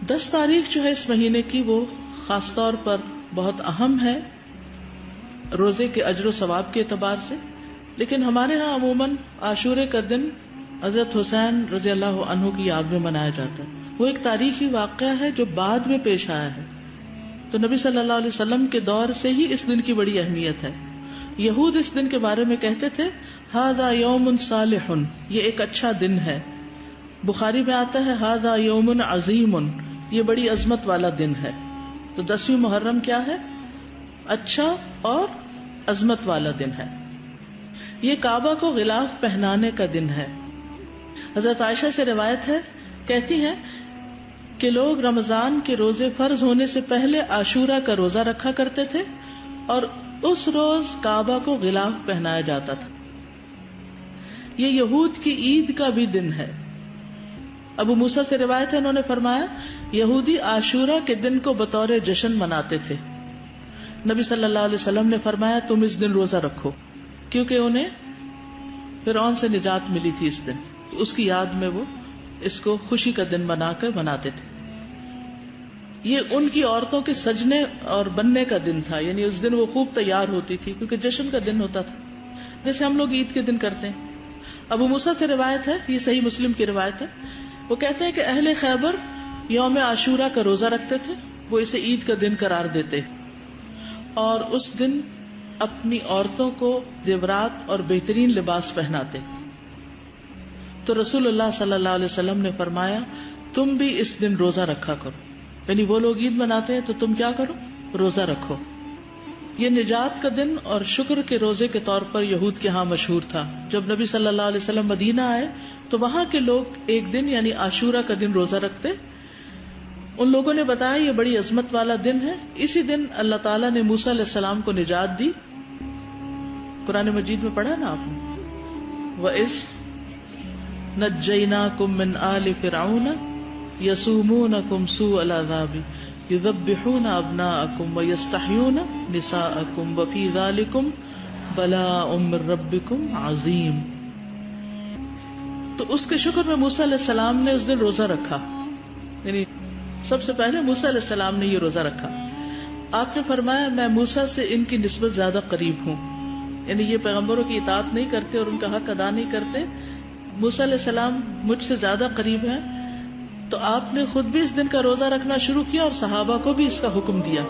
10 تاریخ جو ہے اس مہینے کی وہ خاص طور پر بہت اہم ہے روزے کے اجر و ثواب کے اعتبار سے، لیکن ہمارے ہاں عموماً عاشورے کا دن حضرت حسین رضی اللہ عنہ کی یاد میں منایا جاتا ہے. وہ ایک تاریخی واقعہ ہے جو بعد میں پیش آیا ہے، تو نبی صلی اللہ علیہ وسلم کے دور سے ہی اس دن کی بڑی اہمیت ہے. یہود اس دن کے بارے میں کہتے تھے ھذا یوم صالح، یہ ایک اچھا دن ہے. بخاری میں آتا ہے ھذا یوم عظیم، یہ بڑی عظمت والا دن ہے. تو 10ویں محرم کیا ہے؟ اچھا اور عظمت والا دن ہے. یہ کعبہ کو غلاف پہنانے کا دن ہے. حضرت عائشہ سے روایت ہے، کہتی ہیں کہ لوگ رمضان کے روزے فرض ہونے سے پہلے عاشورہ کا روزہ رکھا کرتے تھے اور اس روز کعبہ کو غلاف پہنایا جاتا تھا. یہ یہود کی عید کا بھی دن ہے. ابو موسیٰ سے روایت ہے، انہوں نے فرمایا یہودی عاشورہ کے دن کو بطور جشن مناتے تھے. نبی صلی اللہ علیہ وسلم نے فرمایا تم اس دن روزہ رکھو، کیونکہ انہیں فرعون سے نجات ملی تھی اس دن، تو اس کی یاد میں وہ اس کو خوشی کا دن بنا کر مناتے تھے. یہ ان کی عورتوں کے سجنے اور بننے کا دن تھا، یعنی اس دن وہ خوب تیار ہوتی تھی کیونکہ جشن کا دن ہوتا تھا، جیسے ہم لوگ عید کے دن کرتے ہیں. ابو موسیٰ سے روایت ہے، یہ صحیح مسلم کی روایت ہے، وہ کہتے ہیں کہ اہل خیبر یوم عاشورہ کا روزہ رکھتے تھے، وہ اسے عید کا دن قرار دیتے اور اس دن اپنی عورتوں کو زیورات اور بہترین لباس پہناتے. تو رسول اللہ صلی اللہ علیہ وسلم نے فرمایا تم بھی اس دن روزہ رکھا کرو، یعنی وہ لوگ عید مناتے ہیں تو تم کیا کرو؟ روزہ رکھو. یہ نجات کا دن اور شکر کے روزے کے طور پر یہود کے ہاں مشہور تھا. جب نبی صلی اللہ علیہ وسلم مدینہ آئے تو وہاں کے لوگ ایک دن یعنی عاشورہ کا دن روزہ رکھتے. ان لوگوں نے بتایا یہ بڑی عظمت والا دن ہے، اسی دن اللہ تعالیٰ نے موسیٰ علیہ السلام کو نجات دی. قرآن مجید میں پڑھا نا آپ نے، وَإِذْ نَجَّيْنَاكُم مِّنْ آلِ فِرْعَوْنَ يَسُومُونَكُمْ سُوءَ الْعَذَابِ يُذَبِّحُونَ أَبْنَاءَكُمْ وَيَسْتَحْيُونَ نِسَاءَكُمْ وَفِي ذَلِكُمْ بَلَاءٌ مِّن رَبِّكُمْ عَظِيمٌ. تو اس کے شکر میں موسیٰ علیہ السلام نے اس دن روزہ رکھا، یعنی سب سے پہلے موسیٰ علیہ السلام نے یہ روزہ رکھا. آپ نے فرمایا میں موسیٰ سے ان کی نسبت زیادہ قریب ہوں، یعنی یہ پیغمبروں کی اطاعت نہیں کرتے اور ان کا حق ادا نہیں کرتے، موسیٰ علیہ السلام مجھ سے زیادہ قریب ہیں. تو آپ نے خود بھی اس دن کا روزہ رکھنا شروع کیا اور صحابہ کو بھی اس کا حکم دیا.